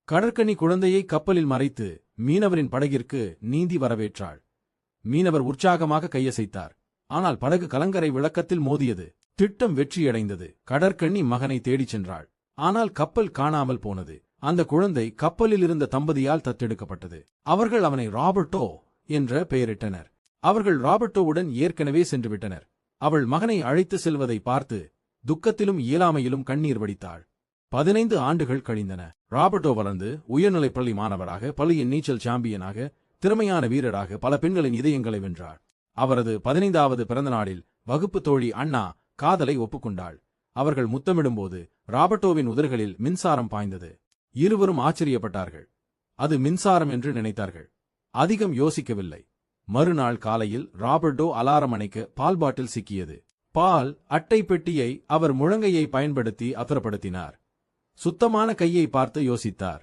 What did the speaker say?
கடற்கன்னி குழந்தையை கப்பலில் மறைத்து மீனவரின் படகிற்கு நீந்தி வரவேற்றாள். மீனவர் உற்சாகமாக கையசைத்தார். ஆனால் படகு கலங்கரை விளக்கத்தில் மோதியது. திட்டம் வெற்றியடைந்தது. கடற்கன்னி மகனை தேடிச் சென்றாள். ஆனால் கப்பல் காணாமல் போனது. அந்த குழந்தை கப்பலில் இருந்த தம்பதியால் தத்தெடுக்கப்பட்டது. அவர்கள் அவனை ராபர்ட்டோ என்ற பெயரிட்டனர். அவர்கள் ராபர்ட்டோவுடன் ஏற்கனவே சென்றுவிட்டனர். அவள் மகனை அழைத்து செல்வதை பார்த்து துக்கத்திலும் இயலாமையிலும் கண்ணீர் வடித்தாள். 15 ஆண்டுகள் கழிந்தன. ராபர்ட்டோ வளர்ந்து உயர்நிலைப்பள்ளி மாணவராக, பள்ளியின் நீச்சல் சாம்பியனாக, திறமையான வீரராக பல பெண்களின் இதயங்களை வென்றார். அவரது 15வது பிறந்த நாளில் வகுப்பு தோழி அண்ணா காதலை ஒப்புக்கொண்டாள். அவர்கள் முத்தமிடும்போது ராபர்ட்டோவின் உதடுகளில் மின்சாரம் பாய்ந்தது. இருவரும் ஆச்சரியப்பட்டார்கள். அது மின்சாரம் என்று நினைத்தார்கள். அதிகம் யோசிக்கவில்லை. மறுநாள் காலையில் ராபர்ட்டோ அலாரம் அணைக்க பால் பாட்டில் சிக்கியது. பால் அட்டை பெட்டியை அவர் முழங்கையை பயன்படுத்தி அப்புறப்படுத்தினார். சுத்தமான கையை பார்த்து யோசித்தார்.